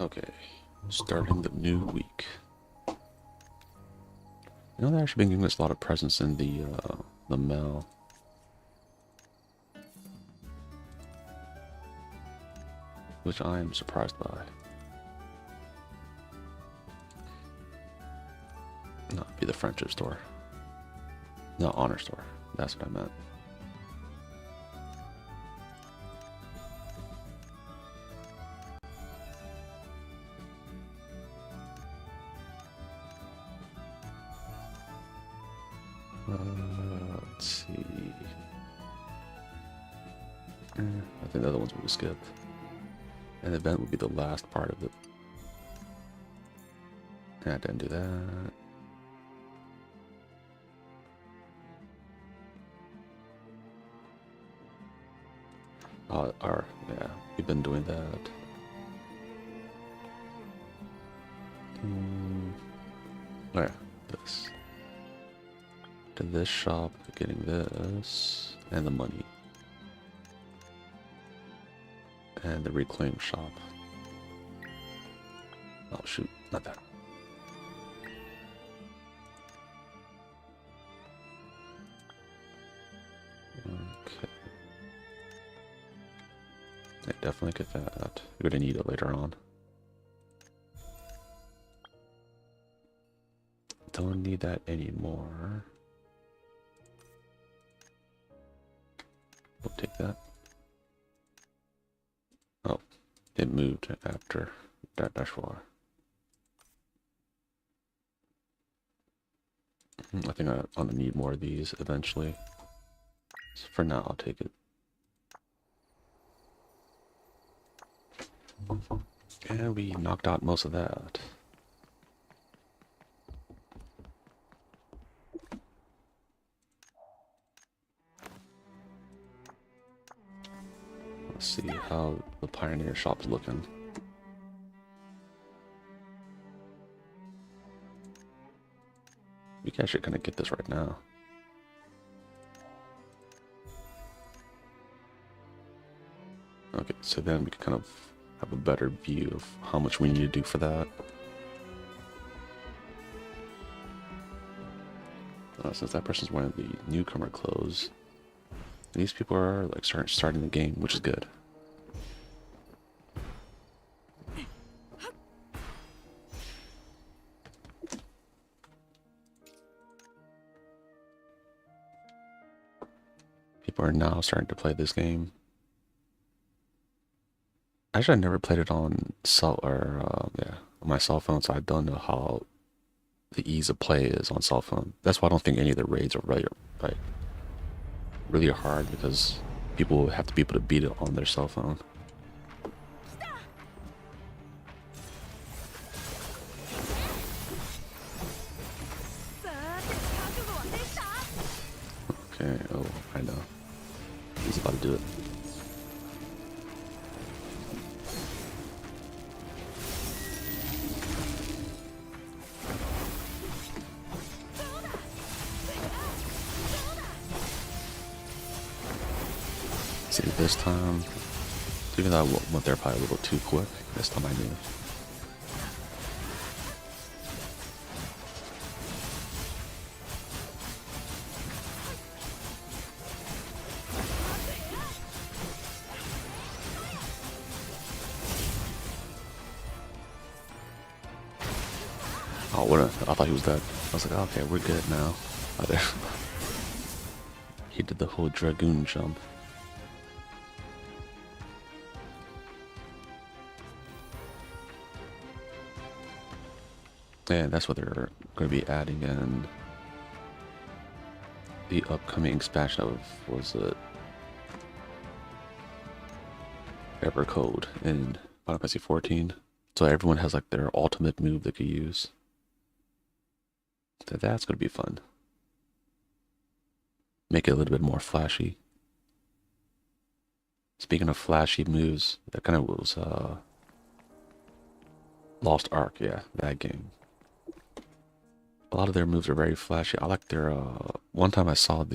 Okay, starting the new week. You know, they've actually been giving us a lot of presents in the mail. Which I am surprised by. No, it'd be the friendship store. No, honor store. That's what I meant. Let's see. I think the other ones we skipped. An event would be the last part of it. I didn't do that. Yeah, we've been doing that. Oh yeah, this. To this shop, getting this, and the money. And the reclaim shop. Oh shoot, not that. Okay. I definitely get that. We're gonna need it later on. Don't need that anymore. We'll take that. Oh, it moved after that dashboard. I think I'm gonna need more of these eventually. So for now, I'll take it. And we knocked out most of that. Let's see how the Pioneer shop's looking. We can actually kind of get this right now. Okay, so then we can kind of have a better view of how much we need to do for that. Since that person's wearing the newcomer clothes, these people are like starting the game, which is good. People are now starting to play this game. Actually, I never played it on on my cell phone, so I don't know how the ease of play is on cell phone. That's why I don't think any of the raids are really hard, because people have to be able to beat it on their cell phone. Okay, oh, I know. He's about to do it. See, this time, even though I went there probably a little too quick, this time I knew. Oh, what? I thought he was dead. I was like, okay, we're good now. Oh, there. He did the whole dragoon jump. And that's what they're going to be adding in the upcoming expansion of, was it Evercode in Final Fantasy 14. So everyone has like their ultimate move they could use. So that's going to be fun. Make it a little bit more flashy. Speaking of flashy moves, that kind of was Lost Ark, yeah, that game. A lot of their moves are very flashy. I like their, one time I saw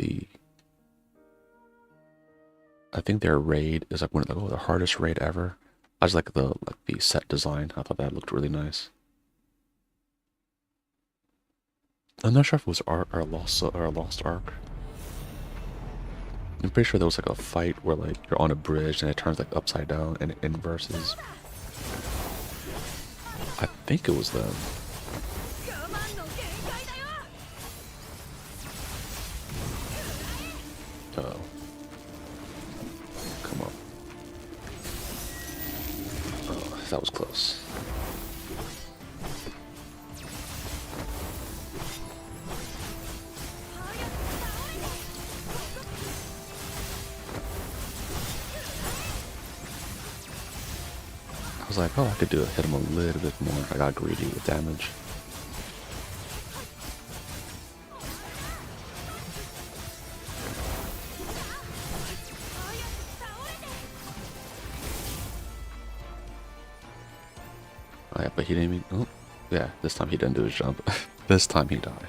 I think their raid is like one of the hardest raid ever. I just like the set design. I thought that looked really nice. I'm not sure if it was Ark or a Lost Ark. I'm pretty sure there was like a fight where like you're on a bridge and it turns like upside down and it inverses. I think it was them. Oh, come on. Oh, that was close. I was like, oh, I could hit him a little bit more. I got greedy with damage. Oh yeah, but he didn't even, oh, yeah, this time he didn't do his jump. This time he died.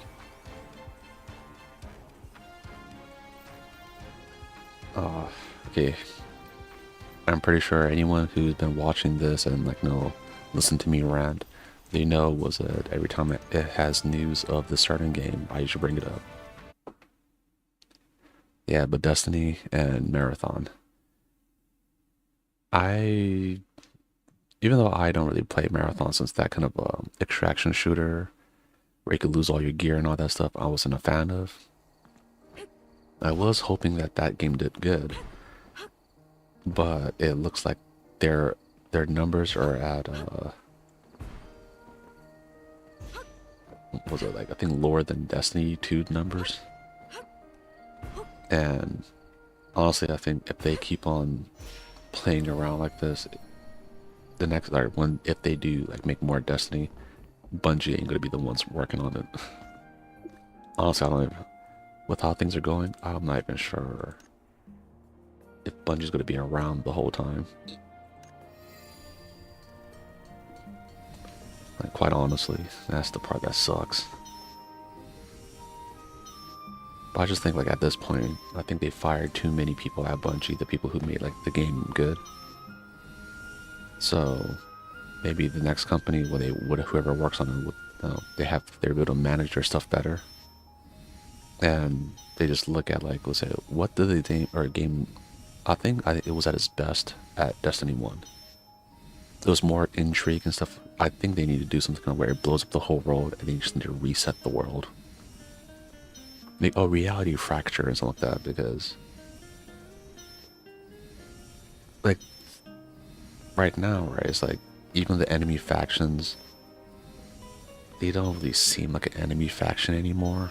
Oh, okay. I'm pretty sure anyone who's been watching this and like listen to me rant, they know was that every time it has news of the starting game, I usually bring it up. Yeah, but Destiny and Marathon. I, even though I don't really play Marathon since that kind of extraction shooter where you could lose all your gear and all that stuff, I wasn't a fan of. I was hoping that that game did good, but it looks like their numbers are at what was it, like, I think lower than Destiny 2 numbers. And honestly, I think if they keep on playing around like this, the next, like, when, if they do like make more Destiny, Bungie ain't gonna be the ones working on it. Honestly, I don't even, with how things are going, I'm not even sure if Bungie's gonna be around the whole time. Like, quite honestly, that's the part that sucks. But I just think, like, at this point, I think they fired too many people at Bungie, the people who made like the game good. So maybe the next company, where whoever works on it, they're able to manage their stuff better, and they just look at, like, let's say, what did they think or game. I think it was at its best at Destiny 1. There was more intrigue and stuff. I think they need to do something where it blows up the whole world and they just need to reset the world. Make a reality fracture and something like that, because like right now, right, it's like even the enemy factions, they don't really seem like an enemy faction anymore.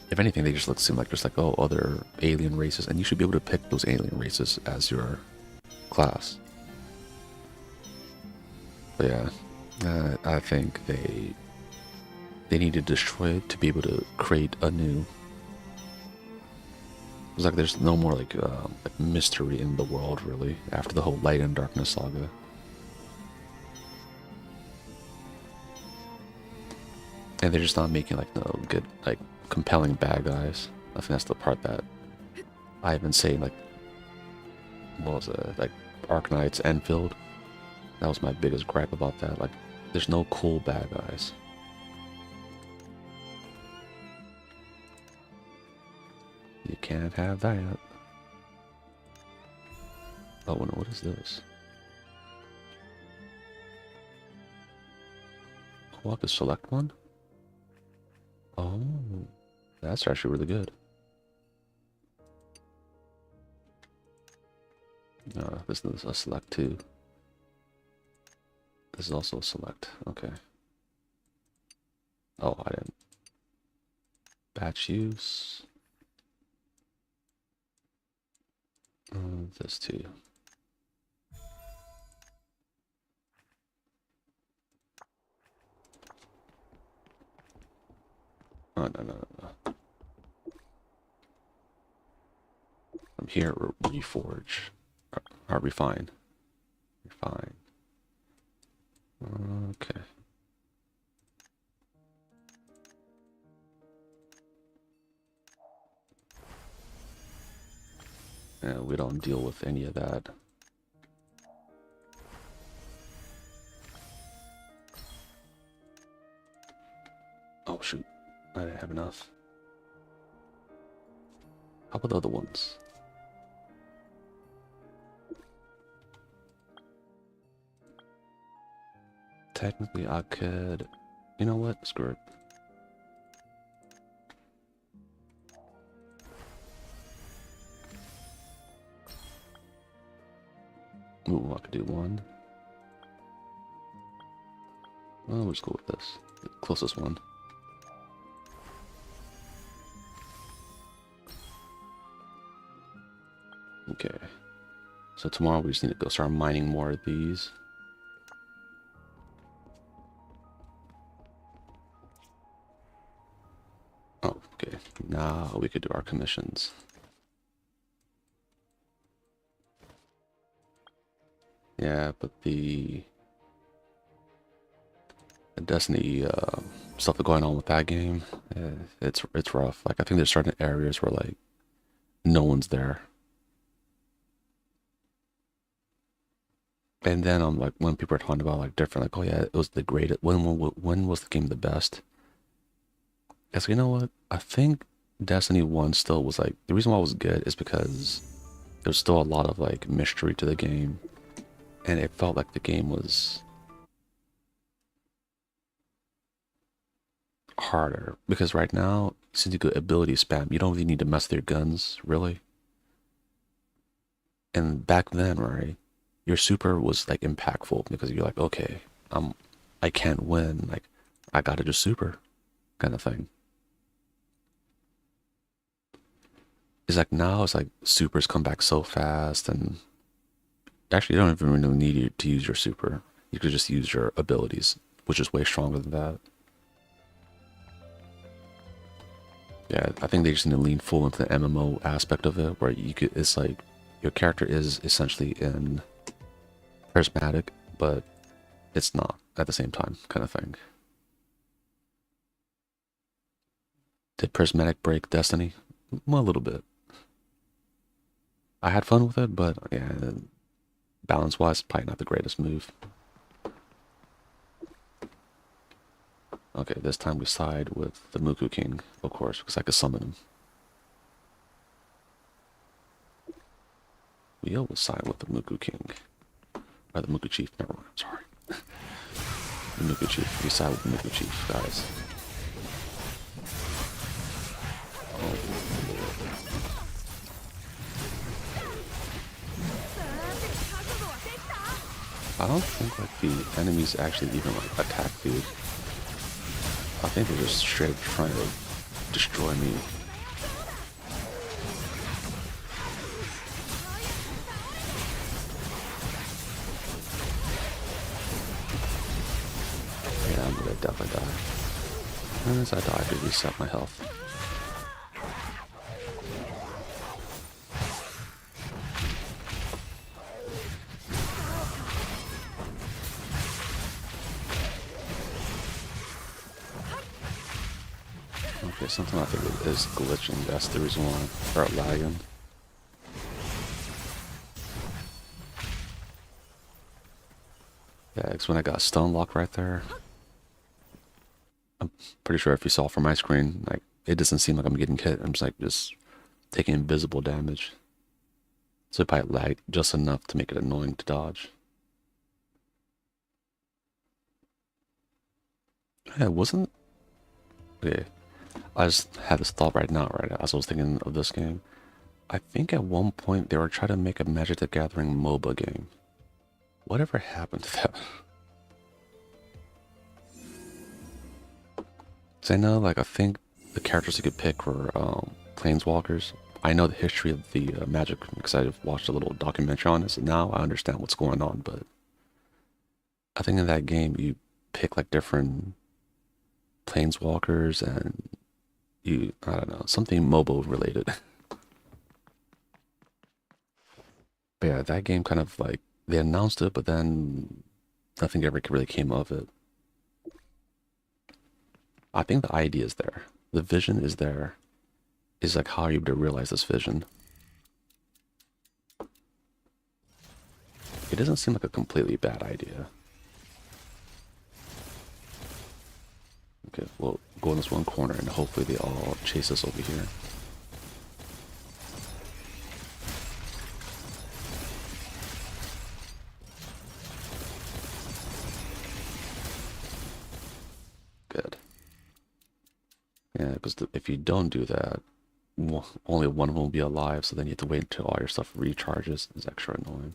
If anything, they just seem like just like, oh, other alien races, and you should be able to pick those alien races as your class. But yeah, I think they need to destroy it to be able to create a new. It's like there's no more like mystery in the world really after the whole Light and Darkness saga. And they're just not making like no good, like, compelling bad guys. I think that's the part that I've been saying, like, what was it, like Arknight's Enfield. That was my biggest gripe about that. Like, there's no cool bad guys. You can't have that. Oh no, what is this? Oh, I could select one? Oh, that's actually really good. This is a select too. This is also a select. Okay. Oh, I didn't. Batch use. This too. Oh, no. From here, reforge. Or refine. Refine. Okay. Yeah, we don't deal with any of that. I didn't have enough. How about the other ones? Technically, I could... You know what? Screw it. Ooh, I could do one. Well, we'll just go with this. The closest one. Okay. So tomorrow we just need to go start mining more of these. Oh, okay. Now we could do our commissions. Yeah, but the Destiny stuff that's going on with that game, it's rough. Like I think there's certain areas where like no one's there. And then like when people are talking about like different, like, oh yeah, it was the greatest. When was the game the best? It's, you know what? I think Destiny 1 still was like, the reason why it was good is because there's still a lot of like mystery to the game, and it felt like the game was harder because right now, since you get ability spam, you don't really need to mess with your guns, really. And back then, right, your super was like impactful because you're like, okay, I can't win, like I gotta just super, kind of thing. It's like now it's like supers come back so fast, and actually you don't even really need to use your super. You could just use your abilities, which is way stronger than that. Yeah, I think they just need to lean full into the MMO aspect of it, where you could, it's like your character is essentially in prismatic, but it's not at the same time, kind of thing. Did prismatic break Destiny? Well, a little bit. I had fun with it, but yeah, balance-wise, probably not the greatest move. Okay, this time we side with the Muku King, of course, because I could summon him. We always side with the Muku King. Or the Muku Chief, never mind, I'm sorry. The Muku Chief, we side with the Muku Chief, guys. I don't think like the enemies actually even like attack dude. I think they're just straight up trying to destroy me. Yeah, I'm gonna definitely die. As I die, I could reset my health. Okay, something I think is glitching. That's the reason why I start lagging. Yeah, it's when I got stone lock right there. I'm pretty sure if you saw from my screen, like it doesn't seem like I'm getting hit. I'm just taking invisible damage. So it probably lagged just enough to make it annoying to dodge. Yeah, it wasn't. Okay, I just had this thought right now, right as I was thinking of this game. I think at one point they were trying to make a Magic the Gathering MOBA game. Whatever happened to that? Because I know, like, I think the characters you could pick were Planeswalkers. I know the history of the Magic because I've watched a little documentary on this, and now I understand what's going on. But I think in that game you pick like different Planeswalkers, and I don't know, something MOBA related. But yeah, that game kind of like they announced it, but then nothing ever really came of it. I think the idea is there. The vision is there. Is like how are you able to realize this vision? It doesn't seem like a completely bad idea. Okay, we'll go in this one corner and hopefully they all chase us over here. Good. Yeah, because if you don't do that, only one of them will be alive, so then you have to wait until all your stuff recharges. It's extra annoying.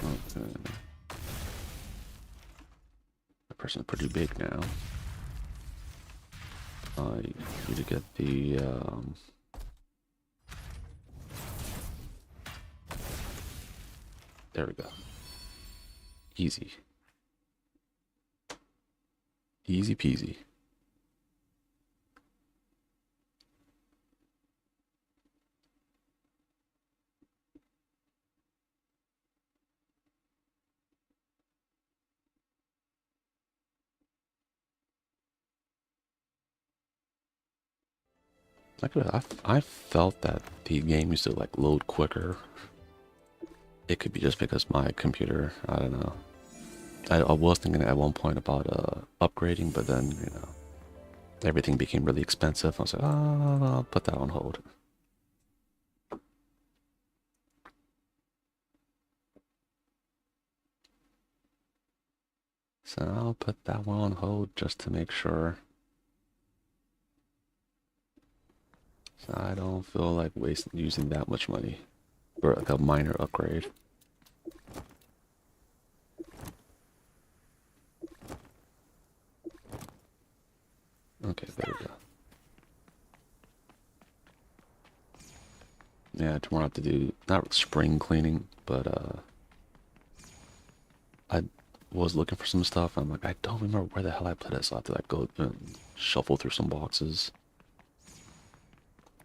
Okay. The person's pretty big now. I need to get the there we go. Easy. Easy peasy. I felt that the game used to like load quicker. It could be just because my computer, I don't know. I was thinking at one point about upgrading, but then, you know, everything became really expensive. I was like, oh, I'll put that on hold. So I'll put that one on hold just to make sure. So I don't feel like using that much money for like a minor upgrade. Okay, there we go. Yeah, tomorrow I have to do, not spring cleaning, but I was looking for some stuff. I'm like, I don't remember where the hell I put it, so I have to like go and shuffle through some boxes.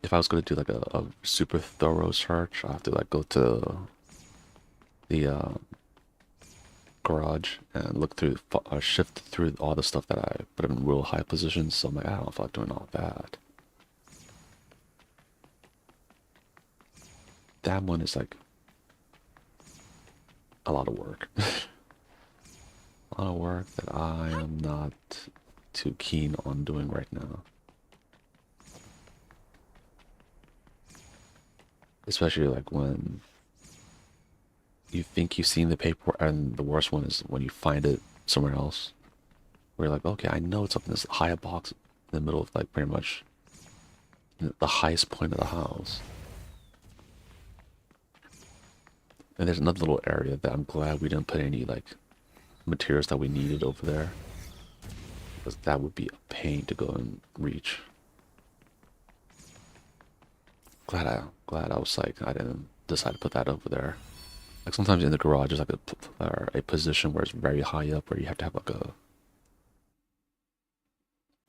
If I was going to do like a super thorough search, I have to like go to the garage and look through, shift through all the stuff that I put in real high positions. So I'm like, I don't feel like doing all that. That one is like a lot of work. A lot of work that I am not too keen on doing right now. Especially like when you think you've seen the paperwork, and the worst one is when you find it somewhere else. Where you're like, okay, I know it's up in this high box in the middle of like pretty much the highest point of the house. And there's another little area that I'm glad we didn't put any like materials that we needed over there. Because that would be a pain to go and reach. Glad I was like, I didn't decide to put that over there. Like sometimes in the garage there's like a position where it's very high up where you have to have like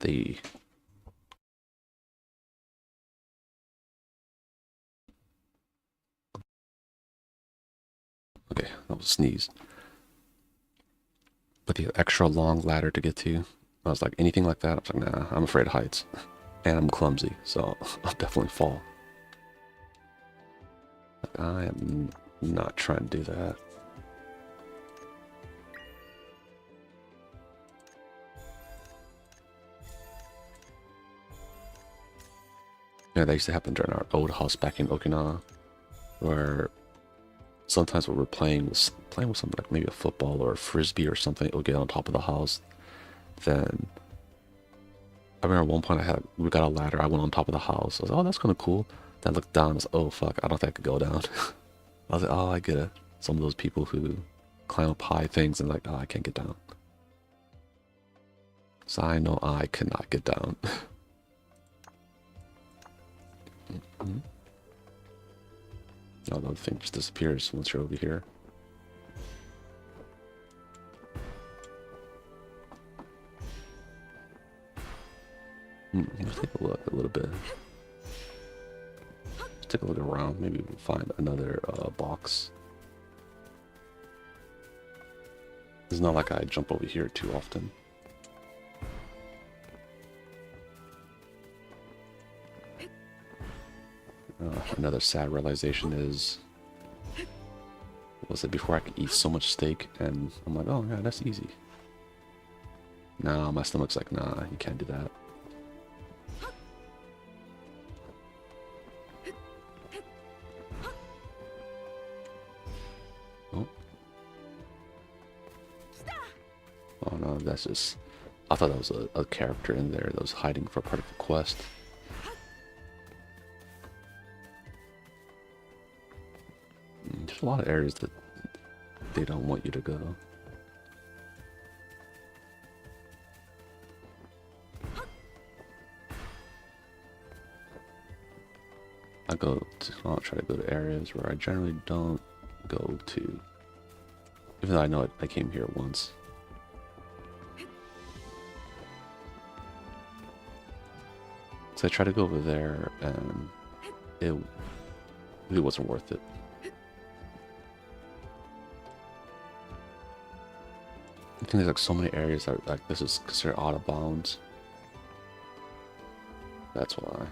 the okay, that was a sneeze. But the extra long ladder to get to, I was like, anything like that, I was like, nah, I'm afraid of heights. And I'm clumsy, so I'll definitely fall. Like, I am not trying to do that. Yeah, that used to happen during our old house back in Okinawa, where sometimes when we're playing with something like maybe a football or a frisbee or something, it'll get on top of the house. Then I remember at one point we got a ladder. I went on top of the house. I was like, oh, that's kind of cool. Then I looked down. I was like, oh fuck, I don't think I could go down. I was like, oh, I get it. Some of those people who climb up high things and like, oh, I can't get down. So I know I cannot get down. Mm-hmm. Oh, the thing just disappears once you're over here. Let's take a look a little bit. Let's take a look around. Maybe we'll find another box. It's not like I jump over here too often. Another sad realization is, what was it, before I could eat so much steak, and I'm like, oh yeah, that's easy. Now my stomach's like, nah, you can't do that. Oh. Oh no, that's just... I thought that was a character in there that was hiding for part of the quest. There's a lot of areas that they don't want you to go. I'll try to go to areas where I generally don't go to. Even though I know I came here once. So I tried to go over there and it really wasn't worth it. I think there's like so many areas that like this is considered out of bounds. That's why.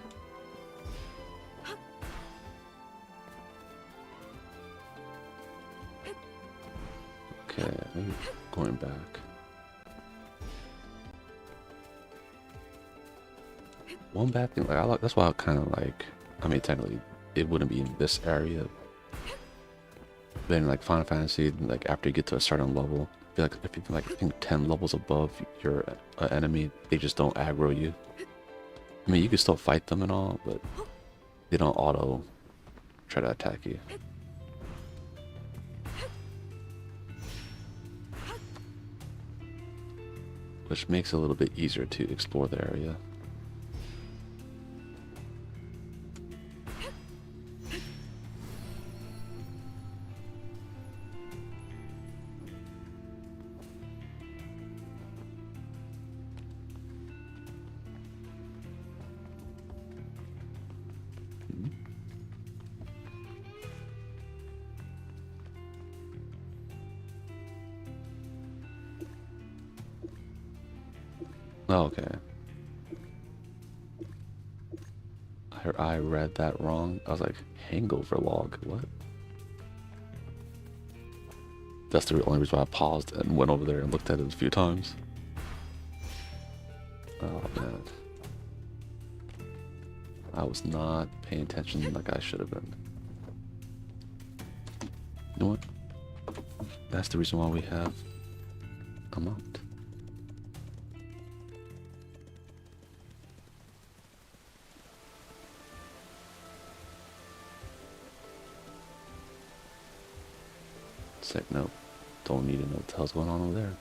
Okay, maybe going back. One bad thing, like that's why I kind of like. I mean, technically, it wouldn't be in this area. But in like Final Fantasy, like after you get to a certain level, I feel like if you're like I think 10 levels above your enemy, they just don't aggro you. I mean, you can still fight them and all, but they don't auto try to attack you. Which makes it a little bit easier to explore the area. Oh, okay. I read that wrong. I was like, hangover log, what? That's the only reason why I paused and went over there and looked at it a few times. Oh man. I was not paying attention like I should have been. You know what? That's the reason why we have a mount. It's like, nope, don't need to know what the hell's going on over there.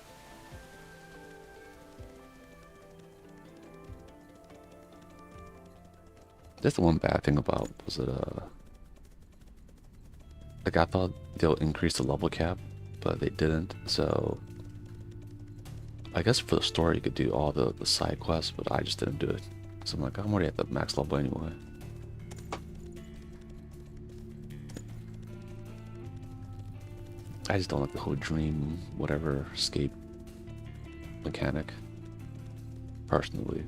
That's the one bad thing about, was it, like I thought they'll increase the level cap, but they didn't, so I guess for the story you could do all the side quests, but I just didn't do it. So I'm like, I'm already at the max level anyway. I just don't like the whole dream, whatever, escape mechanic, personally.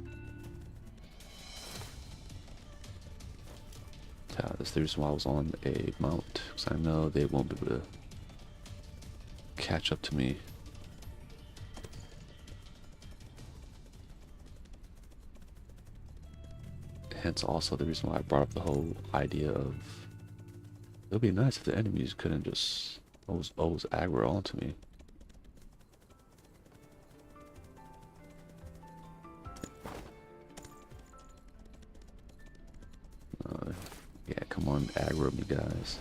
That's the reason why I was on a mount, because I know they won't be able to catch up to me. Hence also the reason why I brought up the whole idea of, it would be nice if the enemies couldn't just always aggro onto me. Yeah, come on, aggro me, guys.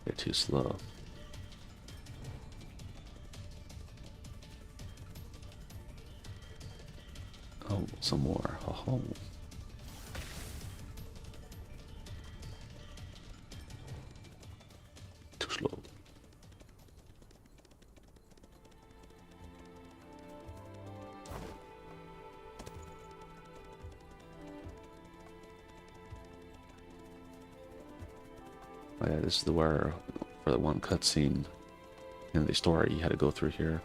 They're too slow. Oh, some more. Oh. Too slow. Oh yeah, this is the where for the one cutscene In the store, you had to go through here.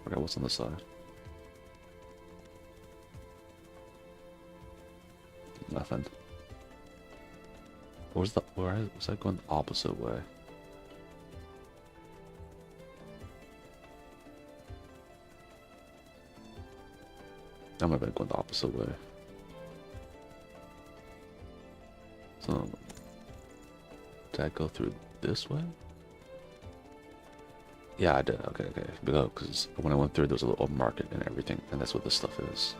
Forgot what's on the side. Nothing. Where was I going the opposite way? I might have been going the opposite way. So, did I go through this way? Yeah, I did. Okay, okay. Because when I went through, there was a little market and everything, and that's what this stuff is.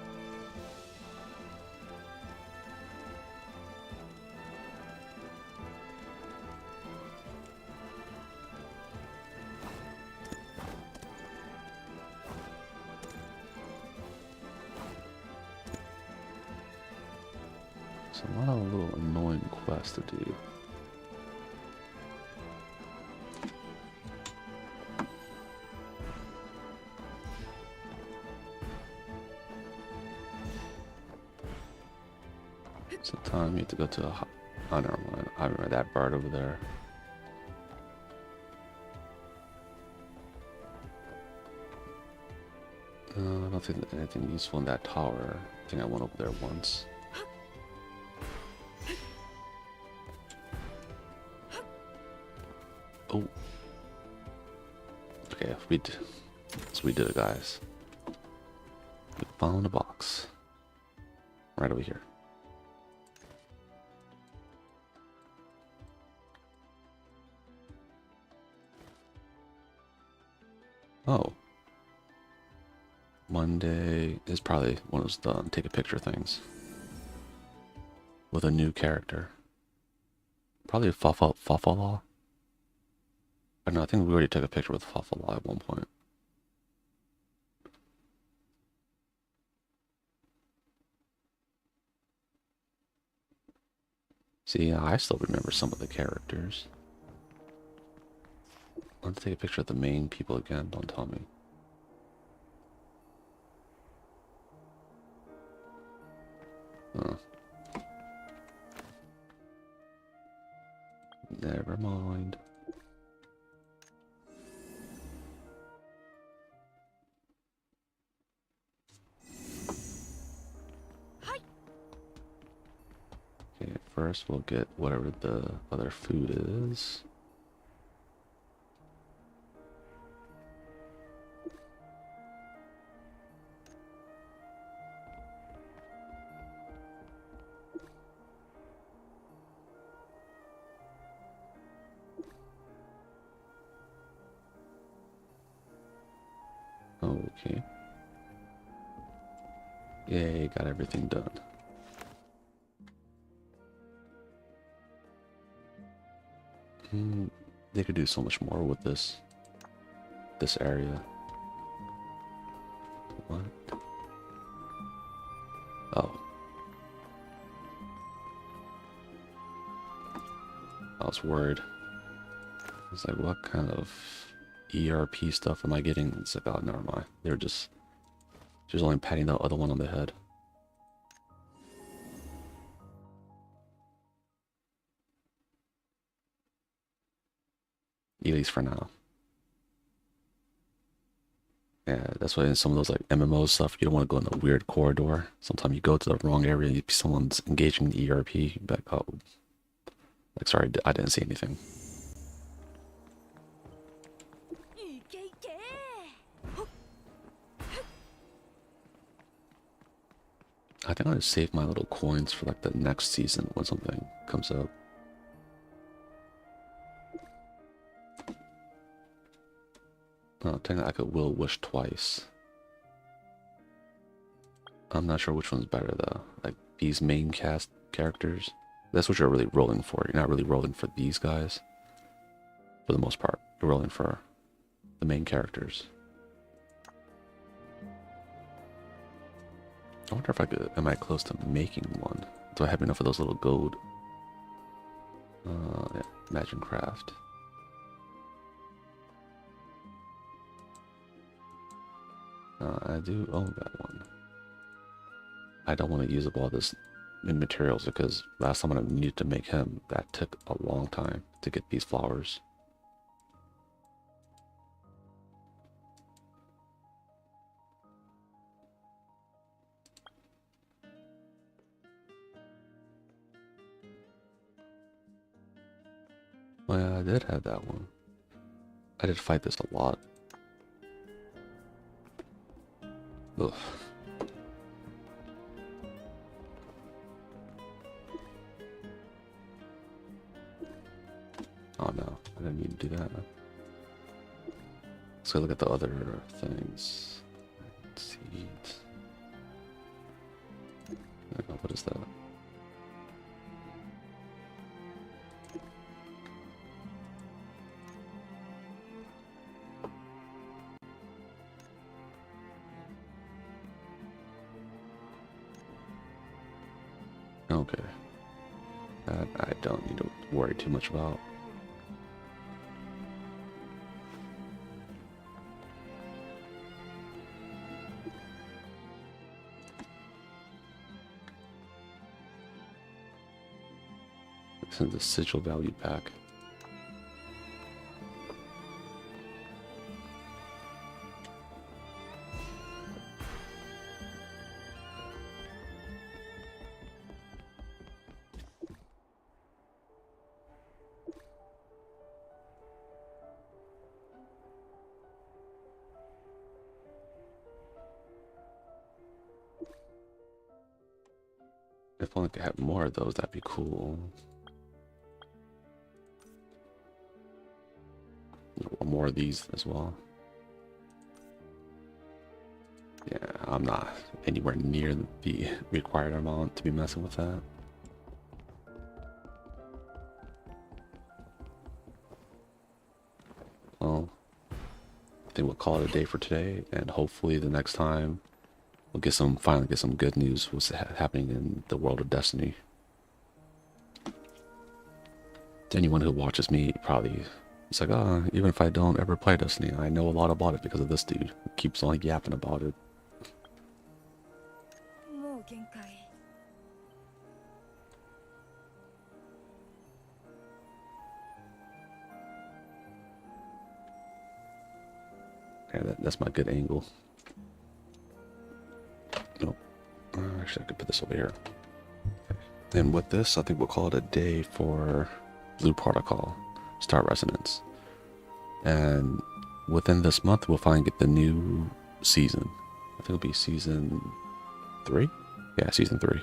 So a lot of little annoying quests to do. Time you have to go to a... Oh, never mind. I remember that bird over there. I don't think there's anything useful in that tower. I think I went over there once. Oh. Okay, so we did it, guys. We found a box. Right over here. Oh. Monday is probably one of those done. Take a picture things. With a new character. Probably a Fafala. I don't know, I think we already took a picture with Fafala at one point. See, I still remember some of the characters. Let's take a picture of the main people again, don't tell me. Huh. Never mind. Okay, first we'll get whatever the other food is. Okay. Yay, got everything done. They could do so much more with this area. What? Oh. I was worried. I was like, what kind of ERP stuff am I getting? It's like, oh, never mind. They're just only patting the other one on the head. At least for now. Yeah, that's why in some of those like MMO stuff, you don't want to go in a weird corridor. Sometimes you go to the wrong area and someone's engaging the ERP. You're like, oh, like, sorry, I didn't see anything. I think I'll just save my little coins for like the next season when something comes up. Oh, technically I could will wish twice. I'm not sure which one's better though. Like these main cast characters. That's what you're really rolling for. You're not really rolling for these guys. For the most part. You're rolling for the main characters. I wonder if I could, am I close to making one? Do I have enough of those little gold? Yeah, Imagine Craft. I do own that one. I don't want to use up all this in materials, because last time I needed to make him, that took a long time to get these flowers. Oh yeah, I did have that one. I did fight this a lot. Ugh. Oh no, I didn't mean to do that. Let's go look at the other things. Seeds. What is that? Okay. That I don't need to worry too much about. This is the sigil value pack. If only I could have more of those, that'd be cool. More of these as well. Yeah, I'm not anywhere near the required amount to be messing with that. Well, I think we'll call it a day for today, and hopefully the next time we'll finally get some good news what's happening in the world of Destiny. To anyone who watches me, probably it's like, oh, even if I don't ever play Destiny, I know a lot about it because of this dude who keeps on yapping about it. Yeah, that's my good angle. Nope. Actually, I could put this over here. Okay. And with this, I think we'll call it a day for Blue Protocol, Star Resonance. And within this month, we'll finally get the new season. I think it'll be season 3? Yeah, season 3.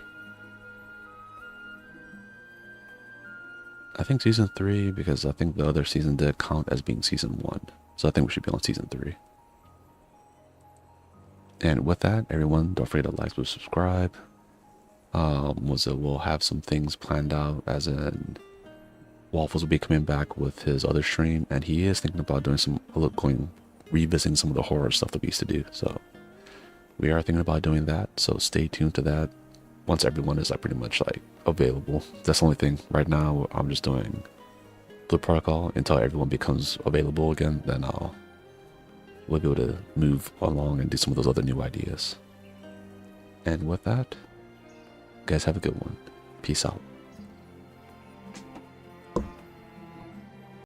I think season 3 because I think the other season did count as being season 1. So I think we should be on season 3. And with that, everyone, don't forget to like, subscribe. We'll have some things planned out, as in Waffles will be coming back with his other stream, and he is thinking about doing revisiting some of the horror stuff that we used to do. So we are thinking about doing that. So stay tuned to that. Once everyone is pretty much available. That's the only thing right now. I'm just doing Blue Protocol until everyone becomes available again. Then we'll be able to move along and do some of those other new ideas. And with that, guys, have a good one. Peace out.